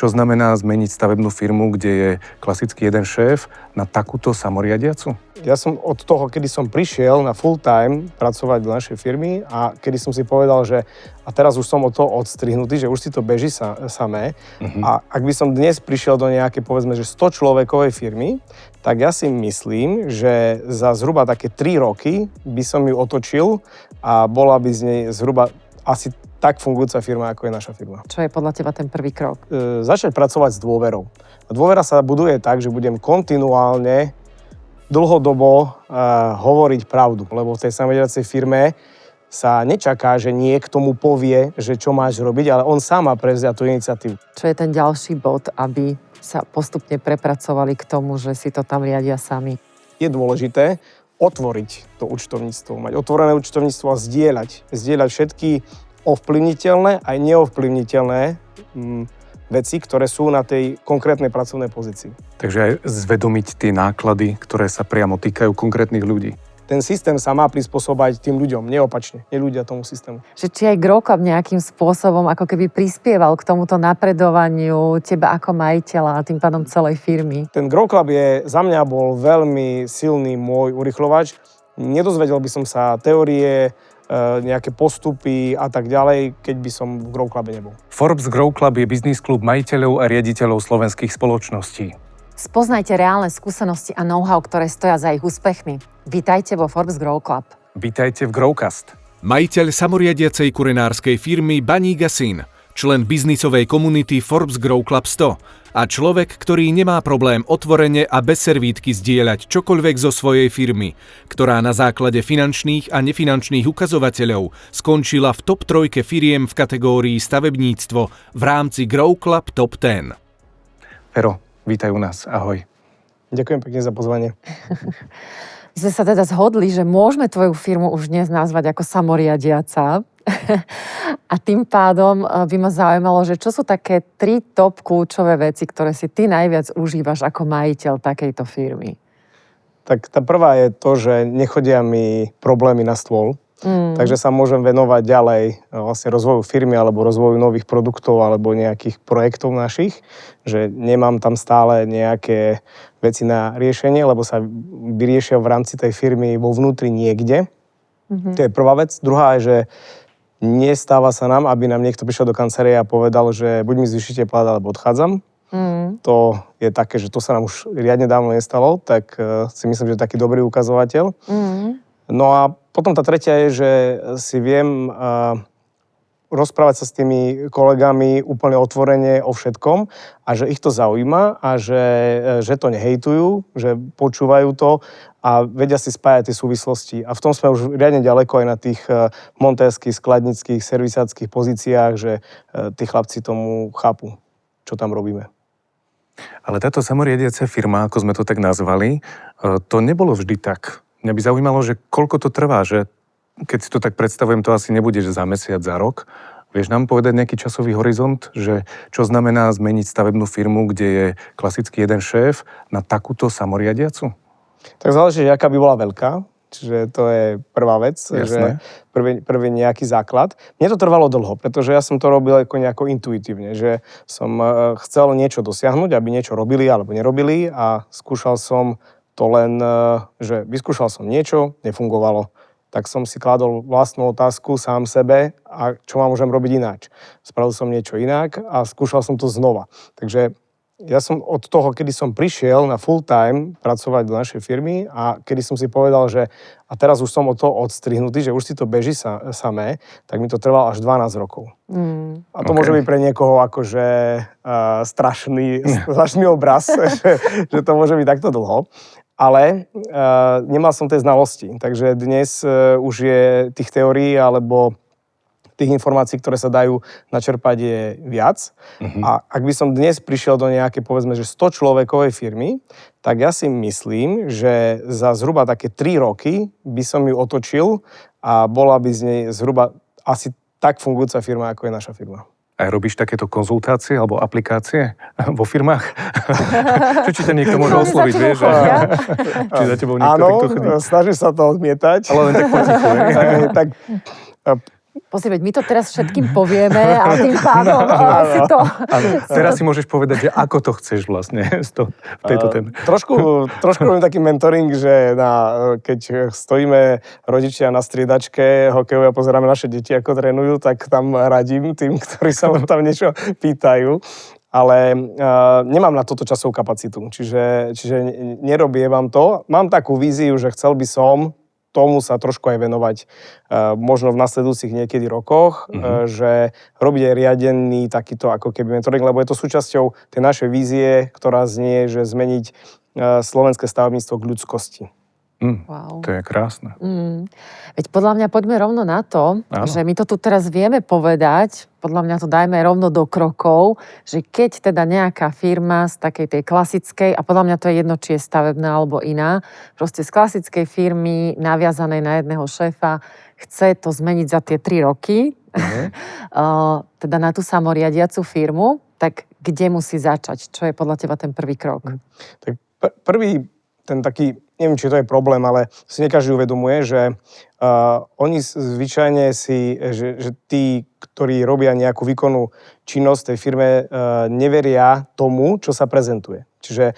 čo znamená zmeniť stavebnú firmu, kde je klasicky jeden šéf, na takúto samoriadiacu? Ja som od toho, kedy som prišiel na full time pracovať do našej firmy a kedy som si povedal, že a teraz už som od toho odstrihnutý, že už si to beží samé. A ak by som dnes prišiel do nejakej, povedzme, že 100 človekovej firmy, tak ja si myslím, že za zhruba také 3 roky by som ju otočil a bola by z nej zhruba asi tak fungujúca firma, ako je naša firma. Čo je podľa teba ten prvý krok? Začať pracovať s dôverou. A dôvera sa buduje tak, že budem kontinuálne dlhodobo hovoriť pravdu, lebo v tej samoriadiacej firme sa nečaká, že niekto mu povie, že čo máš robiť, ale on sám má prevziať tú iniciatívu. Čo je ten ďalší bod, aby sa postupne prepracovali k tomu, že si to tam riadia sami? Je dôležité otvoriť to účtovníctvo, mať otvorené účtovníctvo a zdieľať všetky ovplyvniteľné aj neovplyvniteľné veci, ktoré sú na tej konkrétnej pracovnej pozícii. Takže aj zvedomiť tie náklady, ktoré sa priamo týkajú konkrétnych ľudí. Ten systém sa má prispôsobať tým ľuďom, neopačne, nie ľudia tomu systému. Že či aj GrowClub nejakým spôsobom ako keby prispieval k tomuto napredovaniu teba ako majiteľa a tým pádom celej firmy? Ten GrowClub za mňa bol veľmi silný môj urychľovač. Nedozvedel by som sa teórie, nejaké postupy a tak ďalej, keď by som v GrowClube nebol. Forbes GrowClub je biznis klub majiteľov a riaditeľov slovenských spoločností. Spoznajte reálne skúsenosti a know-how, ktoré stoja za ich úspechmi. Vítajte vo Forbes GrowClub. Vítajte v Growcast. Majiteľ samoriadiacej kurinárskej firmy Baník & Syn, člen biznisovej komunity Forbes GrowClub 100 a človek, ktorý nemá problém otvorene a bez servítky zdieľať čokoľvek zo svojej firmy, ktorá na základe finančných a nefinančných ukazovateľov skončila v top 3 firiem v kategórii stavebníctvo v rámci GrowClub Top 10. Fero, vítaj u nás. Ahoj. Ďakujem pekne za pozvanie. My sme sa teda zhodli, že môžeme tvoju firmu už dnes nazvať ako samoriadiaca. A tým pádom by ma zaujímalo, že čo sú také 3 top kľúčové veci, ktoré si ty najviac užívaš ako majiteľ takejto firmy? Tak tá prvá je to, že nechodia mi problémy na stôl. Takže sa môžem venovať ďalej vlastne rozvoju firmy alebo rozvoju nových produktov alebo nejakých projektov našich, že nemám tam stále nejaké veci na riešenie, lebo sa vyriešia v rámci tej firmy vo vnútri niekde. To je prvá vec. Druhá je, že nestáva sa nám, aby nám niekto prišiel do kancelárie a povedal, že buď mi zvýšite plat, alebo odchádzam. To je také, že to sa nám už riadne dávno nestalo, tak si myslím, že je taký dobrý ukazovateľ. No a potom tá tretia je, že si viem rozprávať sa s tými kolegami úplne otvorene o všetkom a že ich to zaujíma a že to nehejtujú, že počúvajú to a vedia si spájať tie súvislosti. A v tom sme už riadne ďaleko aj na tých montérskych, skladnických, servisáckých pozíciách, že tí chlapci tomu chápu, čo tam robíme. Ale táto samoriadiaca firma, ako sme to tak nazvali, to nebolo vždy tak. Mňa by zaujímalo, že koľko to trvá, že keď si to tak predstavujem, to asi nebude, že za mesiac, za rok. Vieš nám povedať nejaký časový horizont, že čo znamená zmeniť stavebnú firmu, kde je klasicky jeden šéf, na takúto samoriadiacu? Tak záleží, aká by bola veľká. Čiže to je prvá vec, že prvý nejaký základ. Mne to trvalo dlho, pretože ja som to robil ako nejako intuitívne, že som chcel niečo dosiahnuť, aby niečo robili alebo nerobili a skúšal som to len, že vyskúšal som niečo, nefungovalo. Tak som si kládol vlastnú otázku sám sebe a čo ma môžem robiť ináč. Spravil som niečo inak a skúšal som to znova. Takže ja som od toho, kedy som prišiel na full time pracovať do našej firmy a kedy som si povedal, že a teraz už som od toho odstrihnutý, že už si to beží samé, tak mi to trvalo až 12 rokov. A to môže byť pre niekoho akože strašný obraz, že to môže byť takto dlho. Ale nemal som tie znalosti, takže dnes už je tých teórií alebo tých informácií, ktoré sa dajú načerpať, je viac. A ak by som dnes prišiel do nejakej, povedzme, že 100 človekovej firmy, tak ja si myslím, že za zhruba také 3 roky by som ju otočil a bola by z nej zhruba asi tak fungujúca firma, ako je naša firma. A robíš takéto konzultácie alebo aplikácie vo firmách? Či ťa niekto môže osloviť, vieš? Či za tebou niekto takto chodí? Áno, snažím sa to odmietať. Ale len tak potichu. Tak Pozri, veď my to teraz všetkým povieme a tým pádom si to... A teraz si môžeš povedať, že ako to chceš vlastne v tejto téme. Trošku robím taký mentoring, že keď stojíme rodičia na striedačke hokejovej a pozeráme naše deti, ako trénujú, tak tam radím tým, ktorí sa tam niečo pýtajú. Ale nemám na toto časovú kapacitu, čiže nerobievam to. Mám takú víziu, že chcel by som tomu sa trošku aj venovať možno v nasledujúcich niekedy rokoch, že robiť aj riadený takýto ako keby mentoring, lebo je to súčasťou tej našej vízie, ktorá znie, že zmeniť slovenské stavebníctvo k ľudskosti. Wow. To je krásne. Veď podľa mňa poďme rovno na to, že my to tu teraz vieme povedať, podľa mňa to dajme rovno do krokov, že keď teda nejaká firma z takej tej klasickej, a podľa mňa to je jedno, či je stavebná alebo iná, proste z klasickej firmy naviazanej na jedného šéfa, chce to zmeniť za tie 3 roky, teda na tú samoriadiacu firmu, tak kde musí začať? Čo je podľa teba ten prvý krok? Tak prvý, ten taký, neviem, či to je problém, ale si nekaždý uvedomuje, že oni zvyčajne že tí, ktorí robia nejakú výkonnú činnosť tej firme, neveria tomu, čo sa prezentuje. Čiže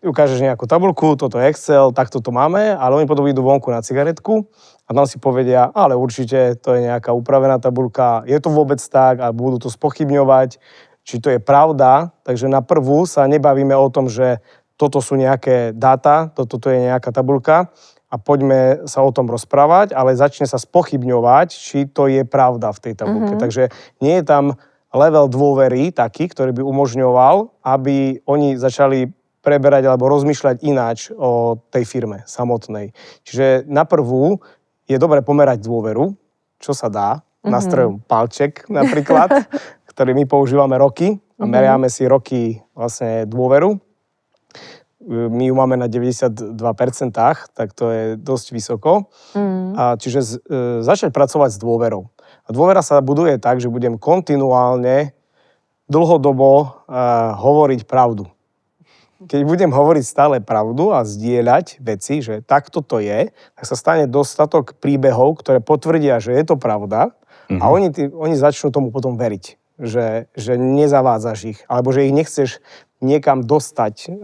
ukážeš nejakú tabuľku, toto je Excel, takto to máme, ale oni potom idú vonku na cigaretku a tam si povedia, ale určite to je nejaká upravená tabuľka, je to vôbec tak a budú to spochybňovať, či to je pravda. Takže na prvú sa nebavíme o tom, že toto sú nejaké dáta, toto je nejaká tabuľka a poďme sa o tom rozprávať, ale začne sa spochybňovať, či to je pravda v tej tabuľke. Takže nie je tam level dôvery taký, ktorý by umožňoval, aby oni začali preberať alebo rozmýšľať ináč o tej firme samotnej. Čiže na prvú je dobre pomerať dôveru, čo sa dá, nástrojom palček napríklad, ktorý my používame roky a meriame si roky vlastne dôveru. My ju máme na 92%, tak to je dosť vysoko. Čiže začať pracovať s dôverou. A dôvera sa buduje tak, že budem kontinuálne, dlhodobo hovoriť pravdu. Keď budem hovoriť stále pravdu a zdieľať veci, že takto to je, tak sa stane dostatok príbehov, ktoré potvrdia, že je to pravda a oni začnú tomu potom veriť. Že nezavádzaš ich, alebo že ich nechceš niekam dostať,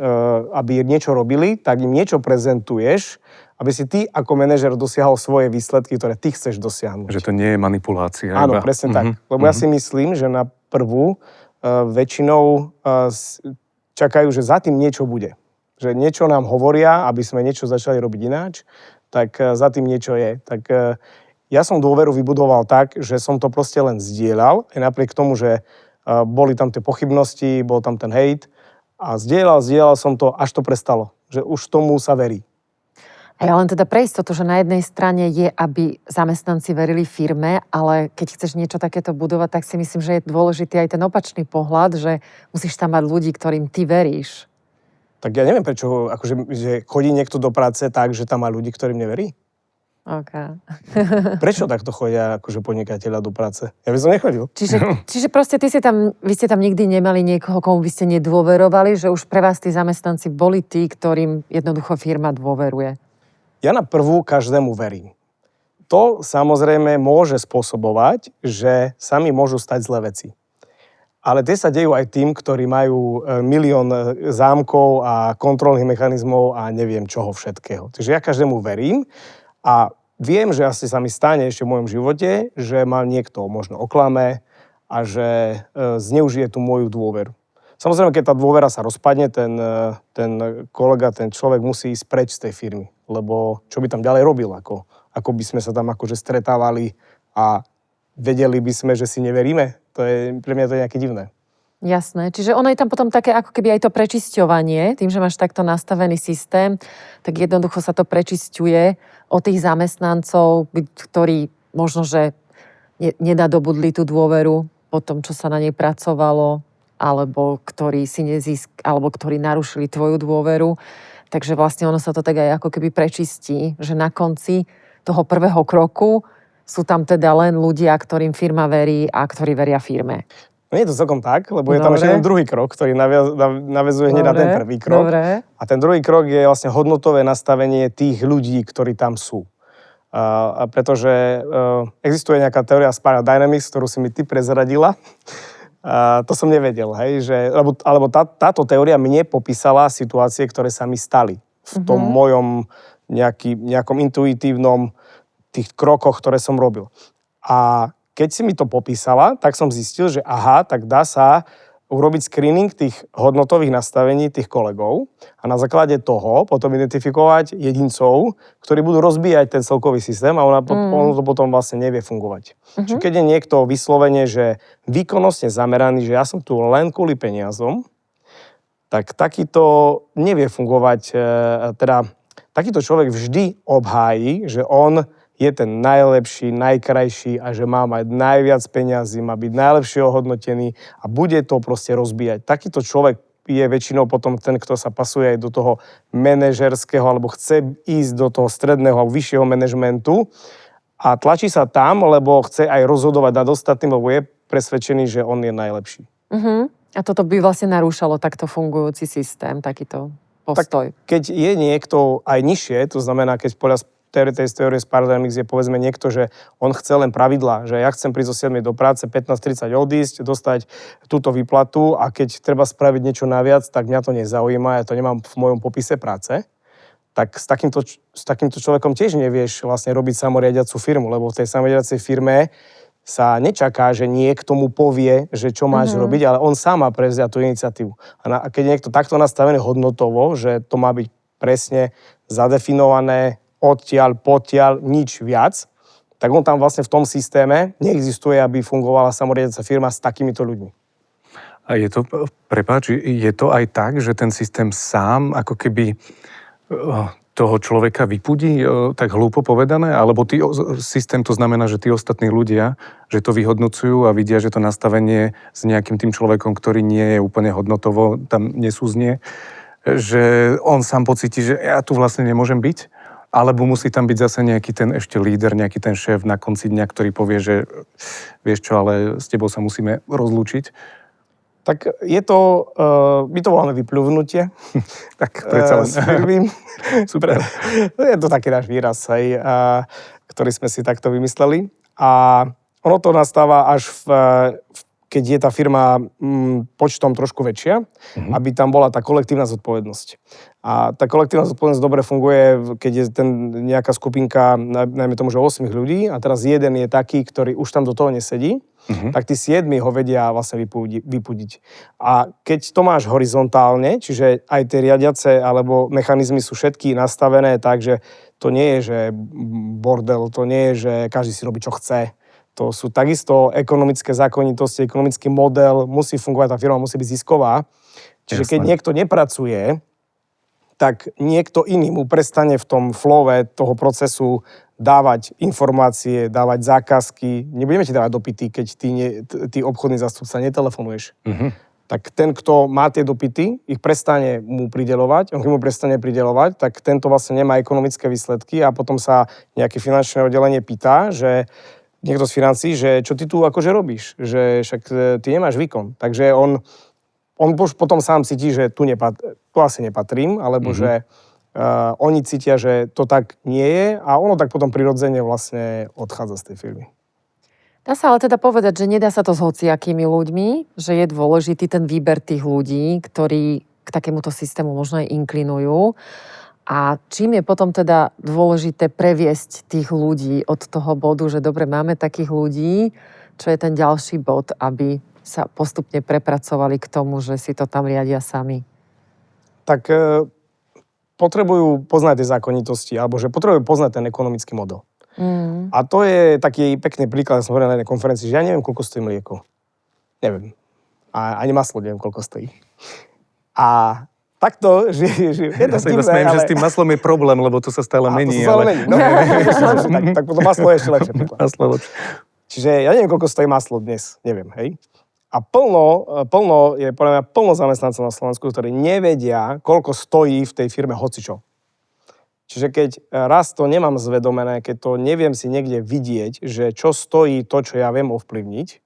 aby niečo robili, tak im niečo prezentuješ, aby si ty ako manažer dosiahol svoje výsledky, ktoré ty chceš dosiahnuť. Že to nie je manipulácia. Áno, presne tak. Lebo ja si myslím, že na prvú väčšinou čakajú, že za tým niečo bude. Že niečo nám hovoria, aby sme niečo začali robiť ináč, tak za tým niečo je. Tak ja som dôveru vybudoval tak, že som to proste len zdieľal, aj napriek tomu, že boli tam tie pochybnosti, bol tam ten hejt a zdieľal som to, až to prestalo. Že už tomu sa verí. A ja len teda pre istotu, že na jednej strane je, aby zamestnanci verili firme, ale keď chceš niečo takéto budovať, tak si myslím, že je dôležitý aj ten opačný pohľad, že musíš tam mať ľudí, ktorým ty veríš. Tak ja neviem, prečo že chodí niekto do práce tak, že tam má ľudí, ktorým neverí. Okay. Prečo takto chodia akože podnikateľa do práce? Ja by som nechodil. Čiže proste vy ste tam nikdy nemali niekoho, komu by ste nedôverovali, že už pre vás tí zamestnanci boli tí, ktorým jednoducho firma dôveruje? Ja na prvú každému verím. To samozrejme môže spôsobovať, že sami môžu stať zlé veci. Ale tie sa dejú aj tým, ktorí majú milión zámkov a kontrolných mechanizmov a neviem čoho všetkého. Takže ja každému verím a viem, že asi sa mi stane ešte v mojom živote, že ma niekto možno oklame a že zneužije tú moju dôveru. Samozrejme, keď tá dôvera sa rozpadne, ten kolega, ten človek musí ísť preč z tej firmy. Lebo čo by tam ďalej robil? Ako by sme sa tam akože stretávali a vedeli by sme, že si neveríme? Pre mňa to je nejaké divné. Jasné. Čiže ono je tam potom také ako keby aj to prečisťovanie. Tým, že máš takto nastavený systém, tak jednoducho sa to prečisťuje od tých zamestnancov, ktorí možno, že nedadobudli tú dôveru po tom, čo sa na nej pracovalo, alebo ktorí alebo ktorí narušili tvoju dôveru. Takže vlastne ono sa to tak aj ako keby prečistí, že na konci toho prvého kroku sú tam teda len ľudia, ktorým firma verí a ktorí veria firme. No nie je to celkom tak, lebo je tam ešte ten druhý krok, ktorý naväzuje hneď na ten prvý krok. Dobre. A ten druhý krok je vlastne hodnotové nastavenie tých ľudí, ktorí tam sú. Pretože existuje nejaká teória Spiral Dynamics, ktorú si mi ty prezradila. To som nevedel, hej, alebo táto teória mne popísala situácie, ktoré sa mi stali v tom mojom nejakom intuitívnom tých krokoch, ktoré som robil. A keď si mi to popísala, tak som zistil, že aha, tak dá sa urobiť screening tých hodnotových nastavení tých kolegov a na základe toho potom identifikovať jedincov, ktorí budú rozbíjať ten celkový systém a on to potom vlastne nevie fungovať. Čiže keď je niekto vyslovene, že výkonnostne zameraný, že ja som tu len kvôli peniazom, tak takýto nevie fungovať, takýto človek vždy obhájí, že on je ten najlepší, najkrajší a že má mať najviac peňazí, má byť najlepšie ohodnotený a bude to proste rozbíjať. Takýto človek je väčšinou potom ten, kto sa pasuje aj do toho manažerského alebo chce ísť do toho stredného alebo vyššieho manažmentu a tlačí sa tam, lebo chce aj rozhodovať nad ostatným, lebo je presvedčený, že on je najlepší. A toto by vlastne narúšalo takto fungujúci systém, takýto postoj. Tak keď je niekto aj nižšie, to znamená, keď podľa tej teórie Spiral Dynamics je povedzme niekto, že on chce len pravidlá, že ja chcem prísť o 7 do práce, 15:30 odísť, dostať túto výplatu a keď treba spraviť niečo naviac, tak mňa to nezaujíma, ja to nemám v mojom popise práce, tak s takýmto človekom tiež nevieš vlastne robiť samoriadiacu firmu, lebo v tej samoriadiacej firme sa nečaká, že niekto mu povie, že čo máš robiť, ale on sám má prevziať tú iniciatívu. A keď je niekto takto nastavený hodnotovo, že to má byť presne zadefinované, odtiaľ, potiaľ, nič viac, tak on tam vlastne v tom systéme neexistuje, aby fungovala samoriadiaca firma s takýmito ľuďmi. A je to, prepáč, je to aj tak, že ten systém sám ako keby toho človeka vypudí, tak hlúpo povedané? Alebo systém to znamená, že tí ostatní ľudia, že to vyhodnocujú a vidia, že to nastavenie s nejakým tým človekom, ktorý nie je úplne hodnotovo, tam nesúznie, že on sám pocíti, že ja tu vlastne nemôžem byť? Alebo musí tam byť zase nejaký ten ešte líder, nejaký ten šéf na konci dňa, ktorý povie, že vieš čo, ale s tebou sa musíme rozlúčiť? Tak je to, my to voláme vypľuvnutie. Tak predsa len. S firmy. Super. Je to taký náš výraz, hej, ktorý sme si takto vymysleli. A ono to nastáva až keď je tá firma počtom trošku väčšia, aby tam bola tá kolektívna zodpovednosť. A tá kolektívna zodpovednosť dobre funguje, keď je nejaká skupinka, najmä tomu, že 8 ľudí, a teraz jeden je taký, ktorý už tam do toho nesedí, tak tí 7 ho vedia vlastne vypudiť. A keď to máš horizontálne, čiže aj tie riadiace alebo mechanizmy sú všetky nastavené tak, že to nie je, že bordel, to nie je, že každý si robí, čo chce. To sú takisto ekonomické zákonitosti, ekonomický model, musí fungovať, tá firma musí byť zisková. Čiže keď niekto nepracuje, tak niekto iný mu prestane v tom flowe toho procesu dávať informácie, dávať zákazky. Nebudeme ti dávať dopity, keď ty obchodný zástupca netelefonuješ. Tak ten, kto má tie dopity, ich prestane mu prideľovať. On keď mu prestane prideľovať, tak tento vlastne nemá ekonomické výsledky a potom sa nejaké finančné oddelenie pýta, že niekto z financií, že čo ty tu akože robíš, že však ty nemáš výkon. Takže on potom sám cíti, že tu asi nepatrím, alebo že oni cítia, že to tak nie je a ono tak potom prirodzene vlastne odchádza z tej firmy. Dá sa ale teda povedať, že nedá sa to s hociakými ľuďmi, že je dôležitý ten výber tých ľudí, ktorí k takémuto systému možno aj inklinujú. A čím je potom teda dôležité previesť tých ľudí od toho bodu, že dobre, máme takých ľudí, čo je ten ďalší bod, aby sa postupne prepracovali k tomu, že si to tam riadia sami? Tak potrebujú poznať tie zákonitosti, alebo že potrebujú poznať ten ekonomický model. A to je taký pekný príklad, som hovoril na jednej konferencii, že ja neviem, koľko stojí mlieko. Neviem. A ani maslo neviem, koľko stojí. A takto, že je to ja sa iba smejem, že s tým maslom je problém, lebo to sa stále mení. Mení. No, tak potom maslo je ešte lepšie. Maslo lepšie. Čiže ja neviem, koľko stojí maslo dnes. Neviem, hej. A je podľa mňa plno zamestnancov na Slovensku, ktorí nevedia, koľko stojí v tej firme hocičo. Čiže keď raz to nemám zvedomené, keď to neviem si niekde vidieť, že čo stojí to, čo ja viem ovplyvniť,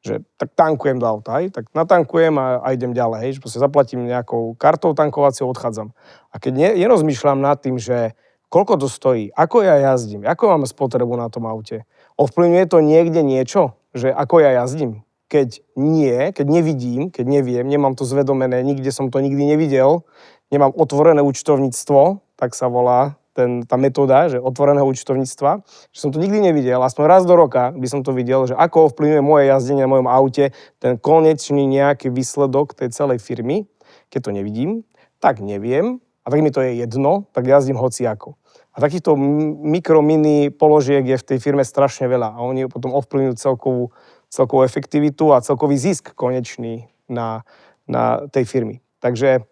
že tak tankujem do auta, tak natankujem a idem ďalej, hej, že proste zaplatím nejakou kartou tankovaciou, odchádzam. A keď nerozmýšľam nad tým, že koľko to stojí, ako ja jazdím, ako mám spotrebu na tom aute. Ovplyvňuje to niekde niečo, že ako ja jazdím? Keď nie, keď nevidím, keď neviem, nemám to zvedomené, nikde som to nikdy nevidel, nemám otvorené účtovníctvo, tak sa volá tá metóda, že otvoreného účtovníctva, že som to nikdy nevidel, aspoň raz do roka by som to videl, že ako ovplyvňuje moje jazdenie na mojom aute ten konečný nejaký výsledok tej celej firmy. Keď to nevidím, tak neviem, a tak mi to je jedno, tak jazdím hociako. A takýchto mini položiek je v tej firme strašne veľa a oni potom ovplyvňujú celkovú efektivitu a celkový zisk konečný na tej firmy. Takže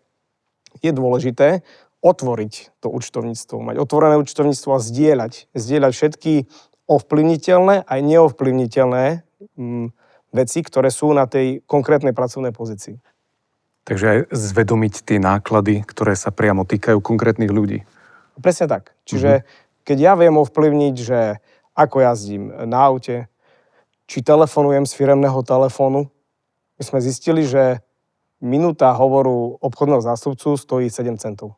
je dôležité otvoriť to účtovníctvo, mať otvorené účtovníctvo a zdieľať všetky ovplyvniteľné aj neovplyvniteľné veci, ktoré sú na tej konkrétnej pracovnej pozícii. Takže aj zvedomiť tie náklady, ktoré sa priamo týkajú konkrétnych ľudí. Presne tak. Čiže keď ja viem ovplyvniť, že ako jazdím na aute, či telefonujem z firemného telefónu, my sme zistili, že minúta hovoru obchodného zástupcu stojí 7 centov.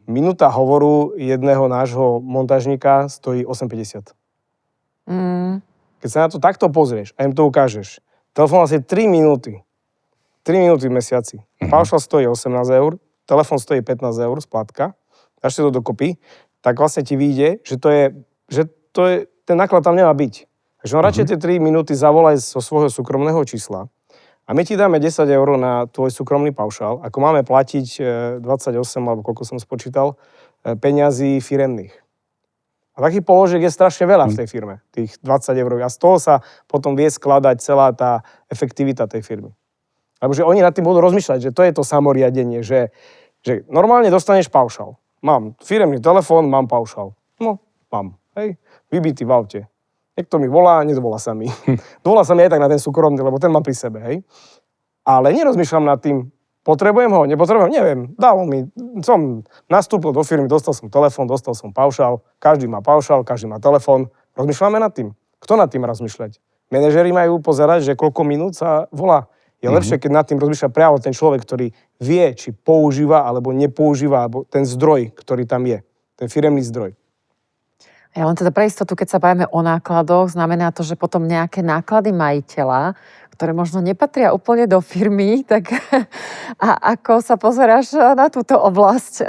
Minúta hovoru jedného nášho montážnika stojí 8,50. Keď sa na to takto pozrieš a im to ukážeš, telefón asi 3 minúty. 3 minúty v mesiaci. Paušal stojí 18 eur, telefón stojí 15 eur, splátka, dáš si to dokopy, tak vlastne ti vyjde, že ten náklad tam nemá byť. Takže on radšej tie 3 minúty zavolaj zo svojho súkromného čísla a my ti dáme 10 eur na tvoj súkromný paušál, ako máme platiť 28, alebo koľko som spočítal, peňazí firemných. A takých položiek je strašne veľa v tej firme, tých 20 eur. A z toho sa potom vie skladať celá tá efektivita tej firmy. Lebo že oni nad tým budú rozmýšľať, že to je to samoriadenie, že normálne dostaneš paušál. Mám firemný telefón, mám paušál. No, mám. Hej, vybitý v aute. Niekto mi volá, nedovolá sa mi. Dovolá sa mi aj tak na ten súkromný, lebo ten mám pri sebe, hej. Ale nerozmýšľam nad tým, potrebujem ho, nepotrebujem, neviem. Dalo mi, som nastúpil do firmy, dostal som telefón, dostal som paušál, každý má paušál, každý má telefón. Rozmýšľame nad tým. Kto nad tým rozmýšľať? Manažeri majú pozerať, že koľko minút sa volá. Je lepšie, keď nad tým rozmýšľa priamo ten človek, ktorý vie, či používa alebo nepoužíva, alebo ten zdroj, ktorý tam je. Ten firemný zdroj. Ja len teda pre istotu, keď sa bavíme o nákladoch, znamená to, že potom nejaké náklady majiteľa, ktoré možno nepatria úplne do firmy, tak a ako sa pozeráš na túto oblasť?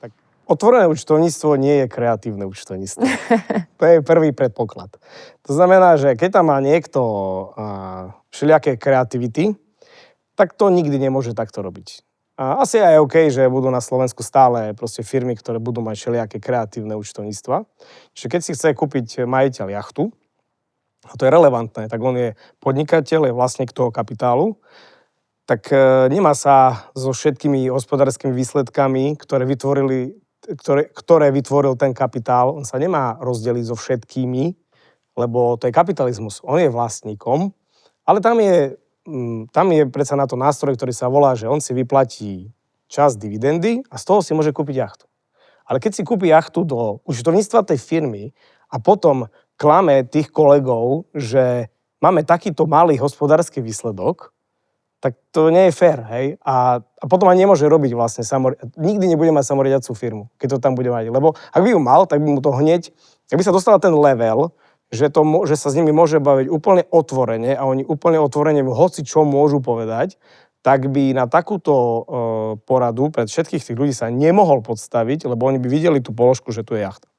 Tak otvorené účtovníctvo nie je kreatívne účtovníctvo. To je prvý predpoklad. To znamená, že keď tam má niekto všelijaké kreativity, tak to nikdy nemôže takto robiť. A asi aj OK, že budú na Slovensku stále proste firmy, ktoré budú mať všelijaké kreatívne účtovníctva. Čiže keď si chce kúpiť majiteľ jachtu, a to je relevantné, tak on je podnikateľ, je vlastník toho kapitálu, tak nemá sa so všetkými hospodárskymi výsledkami, ktoré vytvoril ten kapitál, on sa nemá rozdeliť so všetkými, lebo to je kapitalizmus. On je vlastníkom, ale tam je predsa na to nástroj, ktorý sa volá, že on si vyplatí časť dividendy a z toho si môže kúpiť jachtu. Ale keď si kúpi jachtu do účtovníctva tej firmy a potom klame tých kolegov, že máme takýto malý hospodársky výsledok, tak to nie je fér, hej? A potom aj nemôže robiť vlastne nikdy nebude mať samoriadiacu firmu, keď to tam bude mať. Lebo ak by ju mal, tak by mu to hneď, ak by sa dostal na ten level, že sa s nimi môže baviť úplne otvorene a oni úplne otvorene hoci čo môžu povedať, tak by na takúto poradu pred všetkých tých ľudí sa nemohol podstaviť, lebo oni by videli tú položku, že tu je jachta.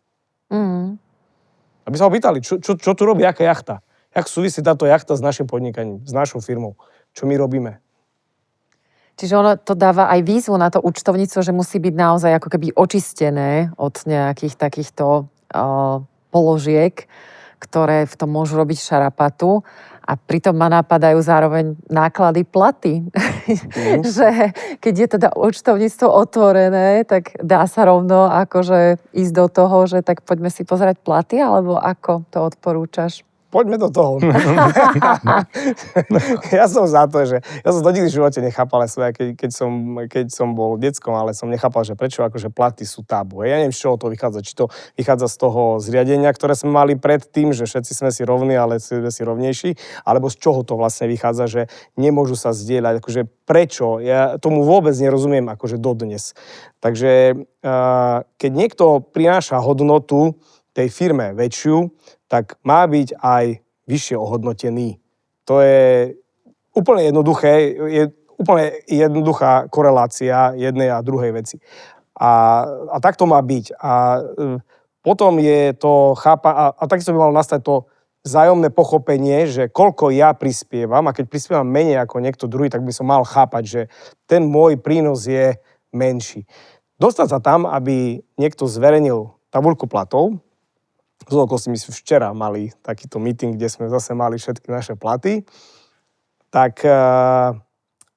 Aby sa ho pýtali, čo tu robí, aká jachta? Jak súvisí táto jachta s našim podnikaním, s našou firmou? Čo my robíme? Čiže ono to dáva aj výzvu na to účtovníctvo, že musí byť naozaj ako keby očistené od nejakých takýchto položiek, ktoré v tom môžu robiť šarapatu. A pritom ma napadajú zároveň náklady platy. Že keď je teda účtovníctvo otvorené, tak dá sa rovno akože ísť do toho, že tak poďme si pozerať platy, alebo ako to odporúčaš? poďme do toho. Ja som za to, že ja som to nikdy v živote nechápal, keď som bol deckom, ale som nechápal, že prečo akože platy sú tabu. Ja neviem, z čoho to vychádza. Či to vychádza z toho zriadenia, ktoré sme mali predtým, že všetci sme si rovní, ale sme si rovnejší, alebo z čoho to vlastne vychádza, že nemôžu sa zdieľať. Akože prečo? Ja tomu vôbec nerozumiem akože dodnes. Takže keď niekto prináša hodnotu tej firme väčšiu, tak má byť aj vyššie ohodnotený. To je úplne jednoduchá korelácia jednej a druhej veci. A tak to má byť. A potom je to a takisto by malo nastať to vzájomné pochopenie, že koľko ja prispievam, a keď prispievam menej ako niekto druhý, tak by som mal chápať, že ten môj prínos je menší. Dostať sa tam, aby niekto zverejnil tabuľku platov. My sme včera mali takýto meeting, kde sme zase mali všetky naše platy. Tak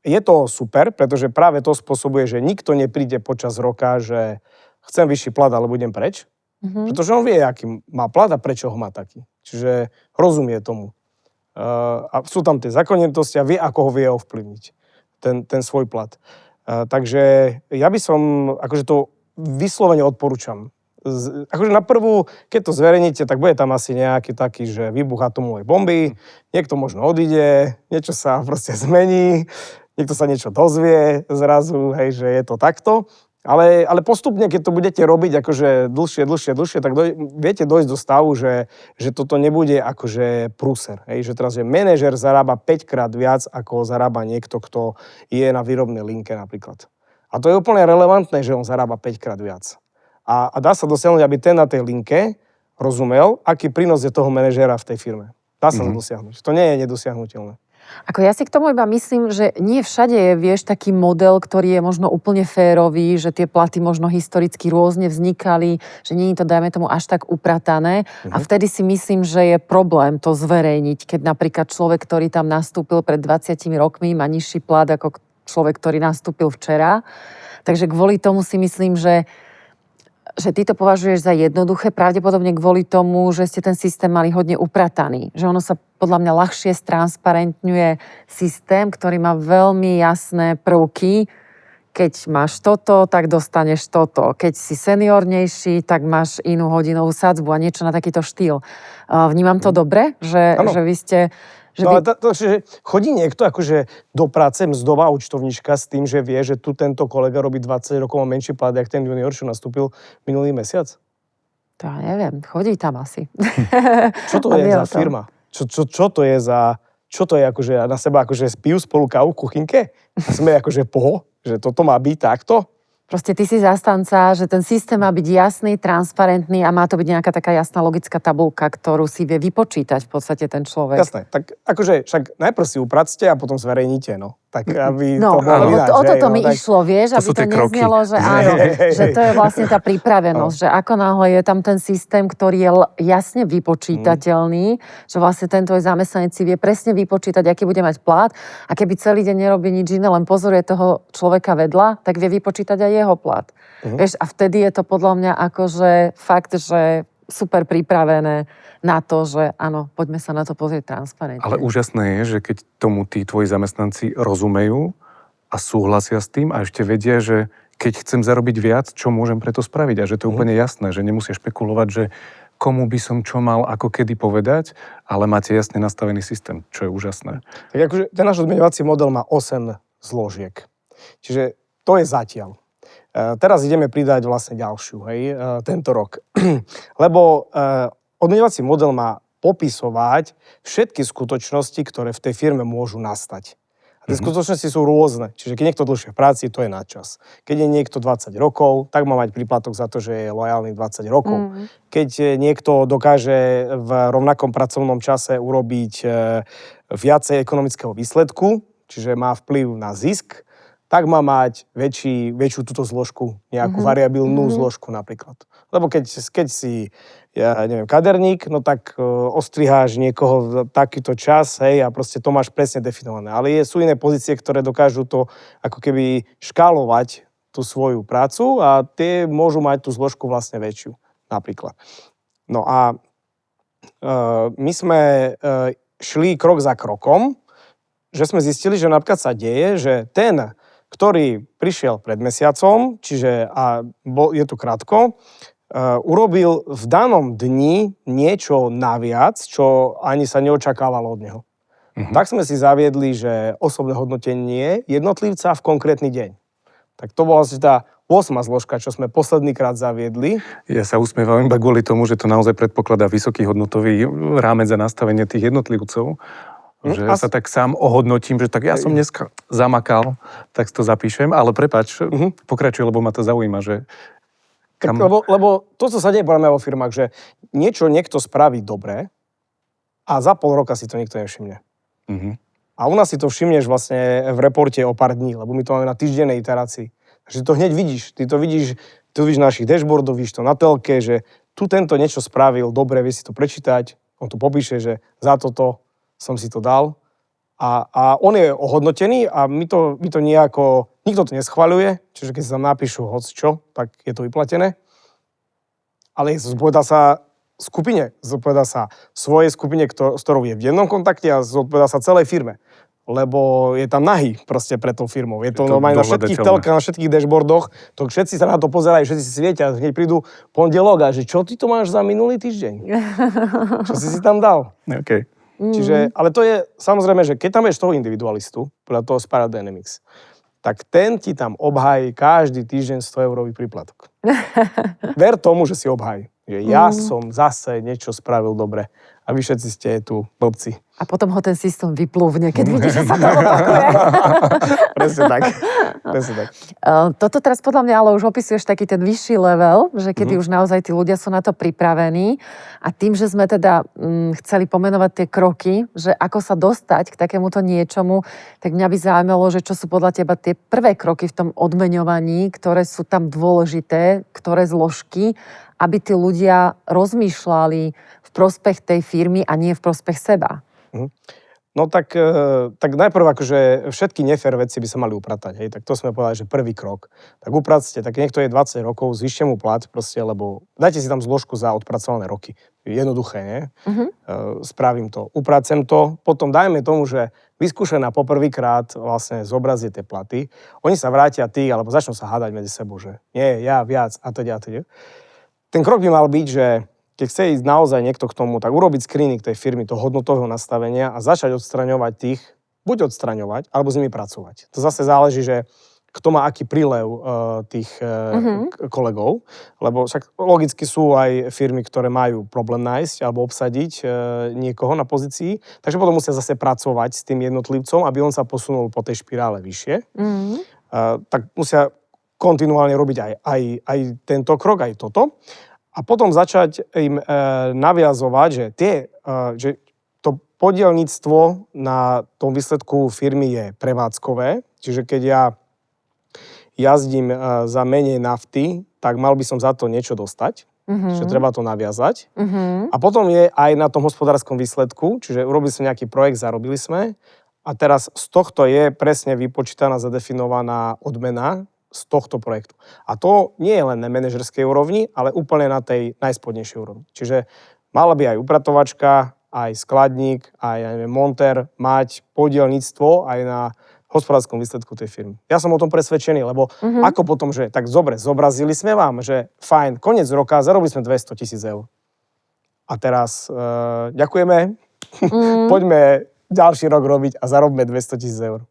je to super, pretože práve to spôsobuje, že nikto nepríde počas roka, že chcem vyšší plat, ale budem preč. Pretože on vie, aký má plat a prečo ho má taký. Čiže rozumie tomu. A sú tam tie zákonitosti a vie, ako ho vie ovplyvniť. Ten svoj plat. Takže ja by som, akože to vyslovene odporúčam. Akože na prvú, keď to zverejníte, tak bude tam asi nejaký taký, že výbuch atomovej bomby, niekto možno odíde, niečo sa proste zmení, niekto sa niečo dozvie zrazu, hej, že je to takto. Ale postupne, keď to budete robiť akože dlhšie, tak viete dojsť do stavu, že toto nebude akože prúser. Hej, že teraz, že manažer zarába 5-krát viac, ako zarába niekto, kto je na výrobnej linke napríklad. A to je úplne relevantné, že on zarába 5-krát viac. A dá sa dosiahnuť, aby ten na tej linke rozumel, aký prínos je toho manažéra v tej firme. Dá sa to dosiahnuť. To nie je nedosiahnuteľné. Ako ja si k tomu iba myslím, že nie všade je, vieš, taký model, ktorý je možno úplne férový, že tie platy možno historicky rôzne vznikali, že nie je to, dajme tomu, až tak upratané. A vtedy si myslím, že je problém to zverejniť, keď napríklad človek, ktorý tam nastúpil pred 20 rokmi, má nižší plat ako človek, ktorý nastúpil včera. Takže kvôli tomu si myslím, že ty to považuješ za jednoduché, pravdepodobne kvôli tomu, že ste ten systém mali hodne uprataný. Že ono sa podľa mňa ľahšie stransparentňuje systém, ktorý má veľmi jasné prvky. Keď máš toto, tak dostaneš toto. Keď si seniornejší, tak máš inú hodinovú sadzbu a niečo na takýto štýl. Vnímam to dobre? Že vy ste... Ale že chodí niekto akože do práce, mzdová účtovníčka s tým, že vie, že tu tento kolega robí 20 rokov a menší plat, jak ten junior, čo nastúpil minulý mesiac? To ja neviem, chodí tam asi. Čo to je za firma? Čo to je za... Čo to je akože na seba, akože pijú spolu kávu v kuchynke? A sme akože že toto má byť takto? Proste ty si zastanca, že ten systém má byť jasný, transparentný a má to byť nejaká taká jasná logická tabuľka, ktorú si vie vypočítať v podstate ten človek. Jasné, tak akože však najprv si upracte a potom zverejníte, no. Tak aby to bolo ináč. O toto mi išlo, vieš, aby to neznelo, že áno, že to je vlastne tá pripravenosť, že ako náhle je tam ten systém, ktorý je jasne vypočítateľný, že vlastne ten tvoj zamestnanec si vie presne vypočítať, aký bude mať plat a keby celý deň nerobí nič iné, len pozoruje toho človeka vedľa, tak vie vypočítať aj jeho plat. Vieš, a vtedy je to podľa mňa akože fakt, že super pripravené na to, že áno, poďme sa na to pozrieť transparentne. Ale úžasné je, že keď tomu tí tvoji zamestnanci rozumejú a súhlasia s tým a ešte vedia, že keď chcem zarobiť viac, čo môžem preto spraviť a že to je úplne jasné, že nemusia špekulovať, že komu by som čo mal ako kedy povedať, ale máte jasne nastavený systém, čo je úžasné. Tak akože ten náš odmeňovací model má 8 zložiek. Čiže to je zatiaľ. Teraz ideme pridať vlastne ďalšiu, hej, tento rok. Lebo odmeňovací model má popisovať všetky skutočnosti, ktoré v tej firme môžu nastať. A tie skutočnosti sú rôzne. Čiže keď niekto dlhšie v práci, to je nadčas. Keď je niekto 20 rokov, tak má mať príplatok za to, že je lojálny 20 rokov. Keď niekto dokáže v rovnakom pracovnom čase urobiť viacej ekonomického výsledku, čiže má vplyv na zisk, tak má mať väčšiu túto zložku, nejakú variabilnú zložku napríklad. Lebo keď si, ja neviem, kaderník, no tak ostriháš niekoho takýto čas, hej, a proste to máš presne definované. Ale sú iné pozície, ktoré dokážu to ako keby škálovať tú svoju prácu a tie môžu mať tú zložku vlastne väčšiu, napríklad. No a My sme šli krok za krokom, že sme zistili, že napríklad sa deje, že ten, ktorý prišiel pred mesiacom, čiže je tu krátko, urobil v danom dni niečo naviac, čo ani sa neočakávalo od neho. Tak sme si zaviedli, že osobné hodnotenie jednotlivca v konkrétny deň. Tak to bola asi tá 8. zložka, čo sme posledný krát zaviedli. Ja sa usmievam iba kvôli tomu, že to naozaj predpokladá vysoký hodnotový rámec za nastavenie tých jednotlivcov. Že ja sa tak sám ohodnotím, že tak ja som dneska zamakal, tak si to zapíšem, ale prepáč, pokračuj, lebo ma to zaujíma, že... Tak, lebo to, co sa deje podľa mňa vo firmách, že niečo niekto spraví dobre a za pol roka si to nikto nevšimne. A u nás si to všimneš vlastne v reporte o pár dní, lebo my to máme na týždennej iterácii. Takže to hneď vidíš. Ty vidíš našich dashboardov, vidíš to na telke, že tu tento niečo spravil, dobre, vieš si to prečítať, on tu popíše, že za toto som si to dal. A on je ohodnotený a my to nejako, nikto to neschvaľuje, čiže keď sa tam napíšu hocčo, tak je to vyplatené. Ale zodpovedá sa skupine, zodpovedá sa svojej skupine, s ktorou je v dennom kontakte a zodpovedá sa celej firme. Lebo je tam nahý proste pred tou firmou. Je to normálne na všetkých telkách, na všetkých dashboardoch, to všetci sa na to pozerajú, všetci si svietia, hneď prídu pondelok a že čo ty to máš za minulý týždeň? Čo si tam dal? Okay. Čiže, ale to je samozrejme, že keď tam ješ toho individualistu, podľa toho Spiral Dynamics, tak ten ti tam obhájí každý týždeň 100-eurový príplatok. Ver tomu, že si obhájí. Že ja som zase niečo spravil dobre a vy všetci ste tu blbci. A potom ho ten systém vyplúvne, keď vidíš, že sa to opakuje. Presne tak. Toto teraz podľa mňa ale už opisuješ taký ten vyšší level, že kedy už naozaj tí ľudia sú na to pripravení a tým, že sme teda chceli pomenovať tie kroky, že ako sa dostať k takémuto niečomu, tak mňa by zaujímalo, že čo sú podľa teba tie prvé kroky v tom odmeňovaní, ktoré sú tam dôležité, ktoré zložky, aby tí ľudia rozmýšľali v prospech tej firmy a nie v prospech seba. No tak najprv akože všetky nefér veci by sa mali upratať, hej, tak to sme povedali, že prvý krok. Tak upracte, tak niekto je 20 rokov, zvýšte mu plat proste, lebo dajte si tam zložku za odpracované roky. Jednoduché, nie? Spravím to, upracem to, potom dajme tomu, že vyskúšená poprvýkrát vlastne zobrazie tie platy, oni sa vrátia tí, alebo začnú sa hádať medzi sebou, že nie, ja viac a teda. Ten krok by mal byť, že keď chce ísť naozaj niekto k tomu, tak urobiť screening tej firmy, toho hodnotového nastavenia a začať odstraňovať tých, buď odstraňovať, alebo s nimi pracovať. To zase záleží, že kto má aký prílev tých kolegov, lebo však logicky sú aj firmy, ktoré majú problém nájsť alebo obsadiť niekoho na pozícii, takže potom musia zase pracovať s tým jednotlivcom, aby on sa posunul po tej špirále vyššie. Tak musia kontinuálne robiť aj tento krok, aj toto. A potom začať im naviazovať, že to podielnictvo na tom výsledku firmy je prevádzkové. Čiže keď ja jazdím za menej nafty, tak mal by som za to niečo dostať. Čiže treba to naviazať. A potom je aj na tom hospodárskom výsledku, čiže urobili sme nejaký projekt, zarobili sme. A teraz z tohto je presne vypočítaná, zadefinovaná odmena z tohto projektu. A to nie je len na manažerskej úrovni, ale úplne na tej najspodnejšej úrovni. Čiže mala by aj upratovačka, aj skladník, aj montér mať podielnictvo aj na hospodárskom výsledku tej firmy. Ja som o tom presvedčený, lebo ako potom, že tak dobre, zobrazili sme vám, že fajn, koniec roka, zarobili sme 200 000 eur. A teraz ďakujeme, poďme ďalší rok robiť a zarobme 200 000 eur.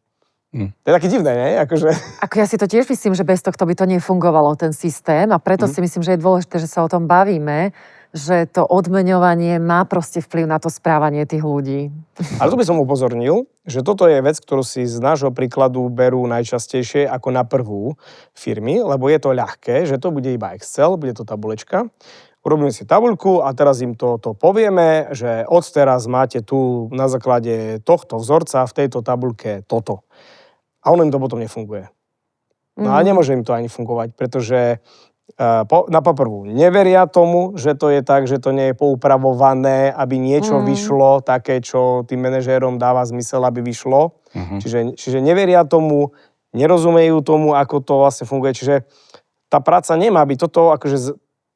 To je také divné, nie? Akože... Ako ja si to tiež myslím, že bez tohto by to nefungovalo, ten systém, a preto si myslím, že je dôležité, že sa o tom bavíme, že to odmeňovanie má proste vplyv na to správanie tých ľudí. Ale tu by som upozornil, že toto je vec, ktorú si z nášho príkladu berú najčastejšie ako na prvú firmy, lebo je to ľahké, že to bude iba Excel, bude to tabulečka. Urobíme si tabuľku a teraz im to povieme, že od teraz máte tu na základe tohto vzorca v tejto tabuľke toto. A ono im to potom nefunguje. No a nemôže im to ani fungovať, pretože na poprvú neveria tomu, že to je tak, že to nie je poupravované, aby niečo vyšlo také, čo tým manažérom dáva zmysel, aby vyšlo. Čiže neveria tomu, nerozumejú tomu, ako to vlastne funguje. Čiže tá práca nemá byť toto, akože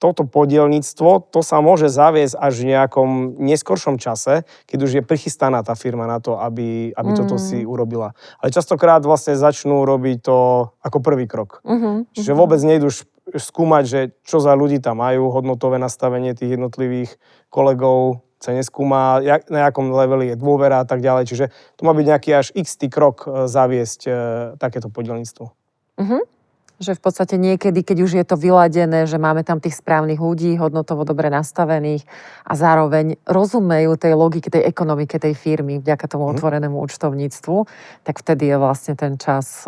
toto podielnictvo, to sa môže zaviesť až v nejakom neskoršom čase, keď už je prichystaná tá firma na to, aby toto si urobila. Ale častokrát vlastne začnú robiť to ako prvý krok. Čiže vôbec nejdu skúmať, že čo za ľudí tam majú, hodnotové nastavenie tých jednotlivých kolegov sa neskúma, na jakom leveli je dôvera a tak ďalej. Čiže to má byť nejaký až x-tý krok zaviesť takéto podielnictvo. Že v podstate niekedy, keď už je to vyladené, že máme tam tých správnych ľudí, hodnotovo dobre nastavených a zároveň rozumejú tej logike, tej ekonomike tej firmy vďaka tomu otvorenému účtovníctvu, tak vtedy je vlastne ten čas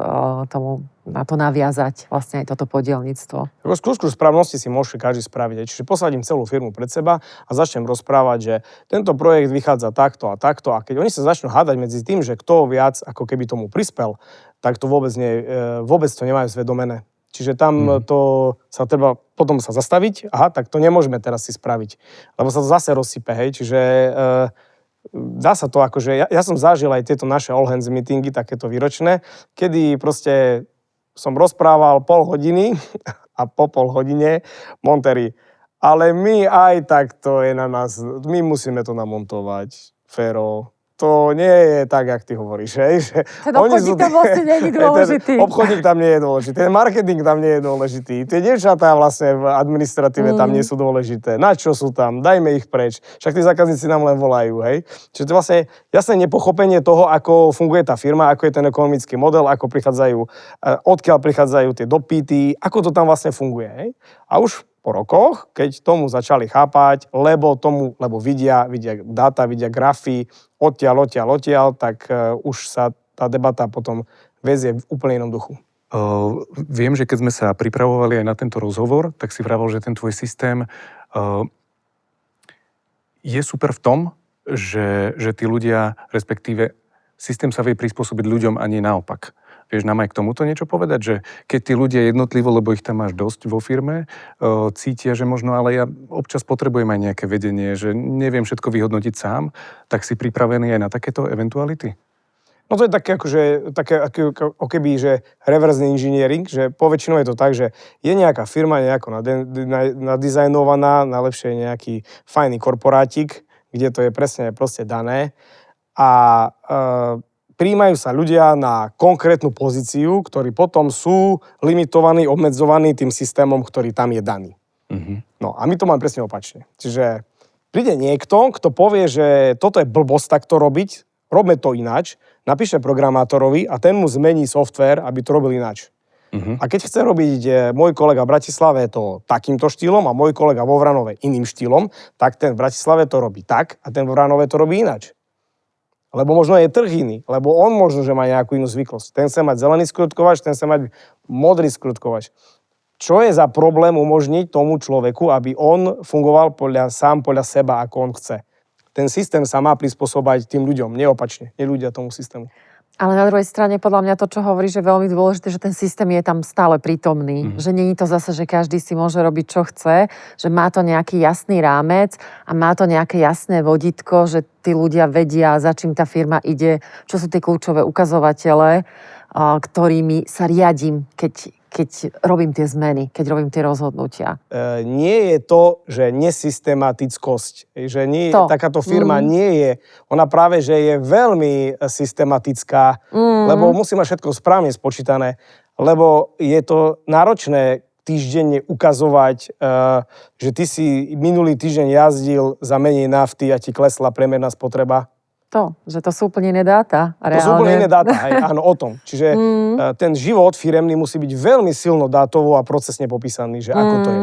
na to naviazať vlastne aj toto podielnictvo. Skúšku správnosti si môže každý spraviť. Čiže posadím celú firmu pred seba a začnem rozprávať, že tento projekt vychádza takto a takto a keď oni sa začnú hádať medzi tým, že kto viac ako keby tomu prispel, tak to vôbec to nemajú zvedomené. Čiže tam to sa treba potom sa zastaviť, tak to nemôžeme teraz si spraviť, lebo sa to zase rozsype, hej, čiže dá sa to akože, ja som zažil aj tieto naše all hands meetingy, takéto výročné, kedy proste som rozprával pol hodiny a po pol hodine montéri. Ale my aj tak to je na nás, my musíme to namontovať, Fero. To nie je tak, jak ty hovoríš, hej? Ten obchodník tam vlastne nie je dôležitý. Ten obchodník tam nie je dôležitý, ten marketing tam nie je dôležitý, tie dievčatá vlastne v administratíve tam nie sú dôležité. Na čo sú tam? Dajme ich preč. Však tí zákazníci nám len volajú, hej? Čiže to je vlastne jasné nepochopenie toho, ako funguje tá firma, ako je ten ekonomický model, ako prichádzajú, odkiaľ prichádzajú tie dopyty, ako to tam vlastne funguje, hej? A už po rokoch, keď tomu začali chápať, lebo vidia dáta, vidia grafy, odtiaľ, tak už sa tá debata potom vezie v úplne inom duchu. Viem, že keď sme sa pripravovali aj na tento rozhovor, tak si vravel, že ten tvoj systém je super v tom, že tí ľudia, respektíve systém sa vie prispôsobiť ľuďom a nie naopak. Vieš nám aj k tomuto niečo povedať, že keď tí ľudia jednotlivo, lebo ich tam máš dosť vo firme, cítia, že možno, ale ja občas potrebujem aj nejaké vedenie, že neviem všetko vyhodnotiť sám, tak si pripravený aj na takéto eventuality? No to je také ako keby, že reverzný engineering, že poväčšinou je to tak, že je nejaká firma nejako nadizajnovaná, najlepšie je nejaký fajný korporátik, kde to je presne proste dané a prijímajú sa ľudia na konkrétnu pozíciu, ktorí potom sú limitovaní, obmedzovaní tým systémom, ktorý tam je daný. No a my to máme presne opačne. Čiže príde niekto, kto povie, že toto je blbosť takto robiť, robme to ináč, napíše programátorovi a ten mu zmení softvér, aby to robil ináč. A keď chce robiť môj kolega v Bratislave to takýmto štýlom a môj kolega vo Vranove iným štýlom, tak ten v Bratislave to robí tak a ten vo Vranove to robí ináč. Lebo možno je trh iný, lebo on možno, že má nejakú inú zvyklosť. Ten chce mať zelený skrutkovač, ten chce mať modrý skrutkovač. Čo je za problém umožniť tomu človeku, aby on fungoval sám podľa seba, ako on chce? Ten systém sa má prispôsobať tým ľuďom, neopačne, nie ľudia tomu systému. Ale na druhej strane, podľa mňa to, čo hovoríš, je veľmi dôležité, že ten systém je tam stále prítomný. Že nie je to zase, že každý si môže robiť, čo chce, že má to nejaký jasný rámec a má to nejaké jasné vodítko, že tí ľudia vedia, za čím tá firma ide, čo sú tie kľúčové ukazovatele, ktorými sa riadím, keď robím tie zmeny, keď robím tie rozhodnutia. Nie je to, že nesystematickosť. Že takáto firma nie je. Ona práve, že je veľmi systematická, lebo musí mať všetko správne spočítané, lebo je to náročné týždenne ukazovať, že ty si minulý týždeň jazdil za menej nafty a ti klesla priemerná spotreba. Že to sú úplne iné dáta. To sú úplne iné dáta, áno, o tom. Čiže ten život firemný musí byť veľmi silno dátovo a procesne popísaný, že ako to je.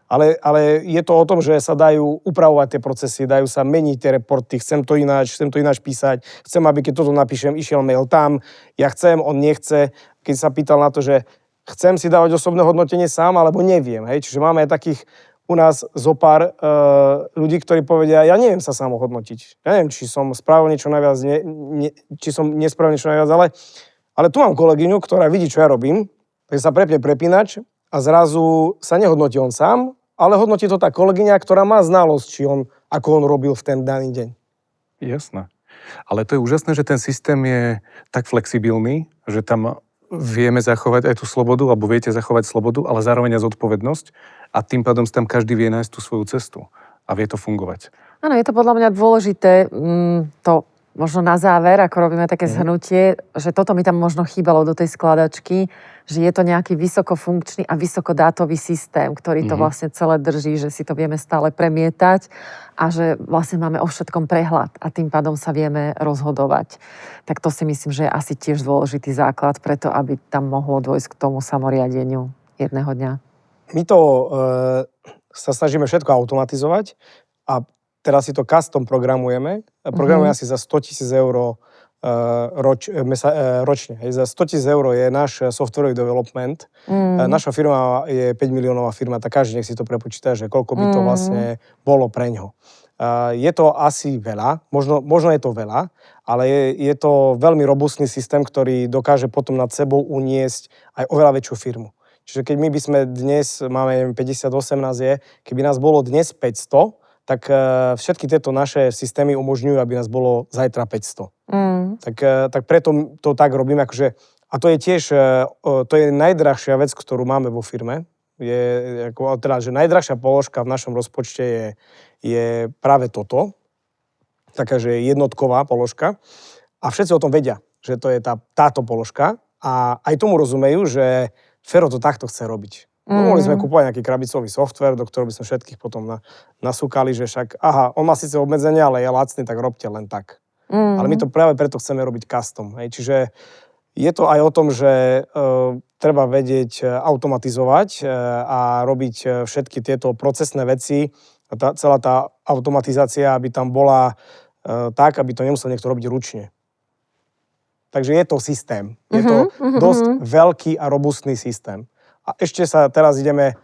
Ale je to o tom, že sa dajú upravovať tie procesy, dajú sa meniť tie reporty, chcem to ináč písať, chcem, aby keď toto napíšem, išiel mail tam, ja chcem, on nechce. Keď sa pýtal na to, že chcem si dávať osobné hodnotenie sám, alebo neviem, hej. Čiže máme aj takých u nás zopár ľudí, ktorí povedia, ja neviem sa sám hodnotiť. Ja neviem, či som spravil niečo najviac, či som nespravil niečo najviac, ale tu mám kolegyňu, ktorá vidí, čo ja robím, takže sa prepne prepínač a zrazu sa nehodnotí on sám, ale hodnotí to tá kolegyňa, ktorá má znalosť, ako on robil v ten daný deň. Jasné. Ale to je úžasné, že ten systém je tak flexibilný, že tam vieme zachovať aj tú slobodu, alebo viete zachovať slobodu, ale zároveň aj zodpovednosť a tým pádom tam každý vie nájsť tú svoju cestu a vie to fungovať. Áno, je to podľa mňa dôležité, to možno na záver, ako robíme také zhrnutie, že toto mi tam možno chýbalo do tej skladačky, že je to nejaký vysokofunkčný a vysokodátový systém, ktorý to vlastne celé drží, že si to vieme stále premietať a že vlastne máme o všetkom prehľad a tým pádom sa vieme rozhodovať. Tak to si myslím, že je asi tiež dôležitý základ preto, aby tam mohlo dôjsť k tomu samoriadeniu jedného dňa. My to sa snažíme všetko automatizovať a teraz si to custom programujeme. Programujeme asi za 100 000 eur ročne. Za 100 000 eur je náš softwarový development. Naša firma je 5 miliónová firma, tak každý nech si to prepočíta, že koľko by to vlastne bolo preňho. Je to asi veľa, možno je to veľa, ale je to veľmi robustný systém, ktorý dokáže potom nad sebou uniesť aj oveľa väčšiu firmu. Čiže keď my by sme dnes, máme 58 nás je, keby nás bolo dnes 500, tak všetky tieto naše systémy umožňujú, aby nás bolo zajtra 500. Tak preto to tak robíme, akože, a to je tiež, to je najdrahšia vec, ktorú máme vo firme. Teda, že najdrahšia položka v našom rozpočte je práve toto, taká, že jednotková položka. A všetci o tom vedia, že to je táto položka a aj tomu rozumejú, že Fero to takto chce robiť. Mohli sme kúpovať nejaký krabicový software, do ktorého by sme všetkých potom nasúkali, že však, on má síce obmedzenia, ale je lacný, tak robte len tak. Ale my to práve preto chceme robiť custom. Hej. Čiže je to aj o tom, že treba vedieť automatizovať a robiť všetky tieto procesné veci. Celá tá automatizácia, aby tam bola tak, aby to nemusel niekto robiť ručne. Takže je to systém. Je to dosť veľký a robustný systém. A ešte sa teraz ideme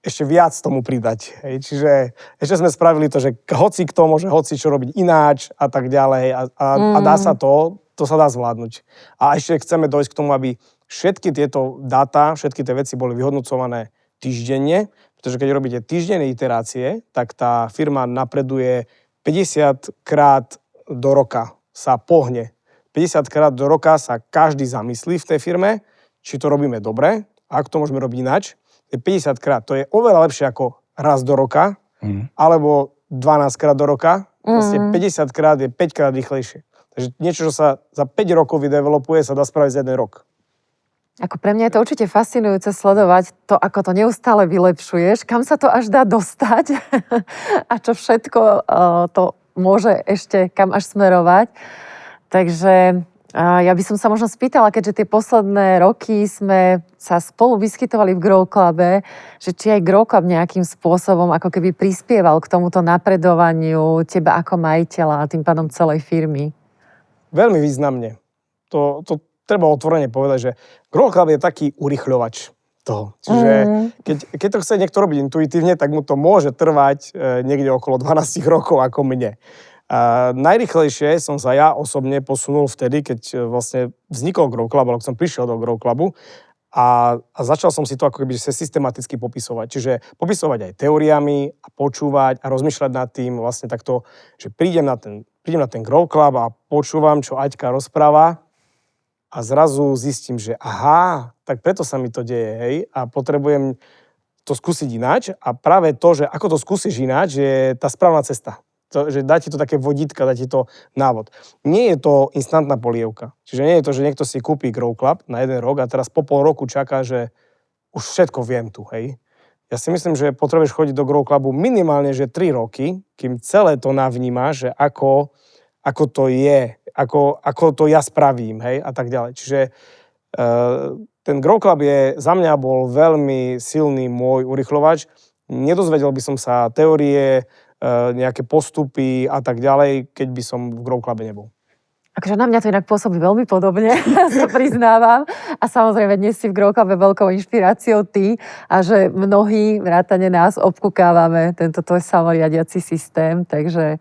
ešte viac tomu pridať. Hej. Čiže ešte sme spravili to, že hoci kto môže hoci čo robiť ináč a tak ďalej a dá sa to sa dá zvládnuť. A ešte chceme dojsť k tomu, aby všetky tieto dáta, všetky tie veci boli vyhodnocované týždenne, pretože keď robíte týždenné iterácie, tak tá firma napreduje 50 krát do roka, sa pohne. 50 krát do roka sa každý zamyslí v tej firme, či to robíme dobre, ak to môžeme robiť ináč, je 50 krát. To je oveľa lepšie ako raz do roka, alebo 12 krát do roka. Vlastne 50 krát je 5 krát rýchlejšie. Takže niečo, čo sa za 5 rokov vydevelopuje, sa dá spraviť za 1 rok. Ako pre mňa je to určite fascinujúce sledovať to, ako to neustále vylepšuješ, kam sa to až dá dostať a čo všetko to môže ešte kam až smerovať. Takže ja by som sa možno spýtala, keďže tie posledné roky sme sa spolu vyskytovali v Grow Clube, že či aj Grow Club nejakým spôsobom ako keby prispieval k tomuto napredovaniu teba ako majiteľa a tým pádom celej firmy. Veľmi významne. To treba otvorene povedať, že Grow Club je taký urychľovač toho. Čiže keď to chce niekto robiť intuitívne, tak mu to môže trvať niekde okolo 12 rokov ako mne. Najrýchlejšie som sa ja osobne posunul vtedy, keď vlastne vznikol Grow Club, alebo som prišiel do Grow Clubu a začal som si to ako keby systematicky popisovať. Čiže popisovať aj teóriami a počúvať a rozmýšľať nad tým vlastne takto, že prídem na ten Grow Club a počúvam, čo Aťka rozpráva a zrazu zistím, že aha, tak preto sa mi to deje, hej, a potrebujem to skúsiť ináč a práve to, že ako to skúsiš ináč, je tá správna cesta. Že dá ti to také vodítka, dá ti to návod. Nie je to instantná polievka. Čiže nie je to, že niekto si kúpi Grow Club na 1 rok a teraz po pol roku čaká, že už všetko viem tu, hej. Ja si myslím, že potrebuješ chodiť do Grow Clubu minimálne, že 3 roky, kým celé to navnímaš, že ako to je, ako to ja spravím, hej, a tak ďalej. Čiže ten Grow Club za mňa bol veľmi silný môj urychľovač. Nedozvedel by som sa teórie, nejaké postupy a tak ďalej, keď by som v Grow Clube nebol. Akože na mňa to inak pôsobí veľmi podobne, sa priznávam. A samozrejme, dnes si v Grow Clube veľkou inšpiráciou ty a že mnohí vrátane nás obkúkávame tento tvoj samoriadiaci systém, takže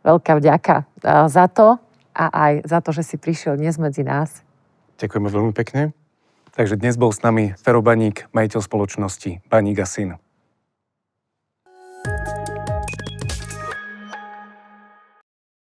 veľká vďaka za to a aj za to, že si prišiel dnes medzi nás. Ďakujeme veľmi pekne. Takže dnes bol s nami Fero Baník, majiteľ spoločnosti Baník & Syn.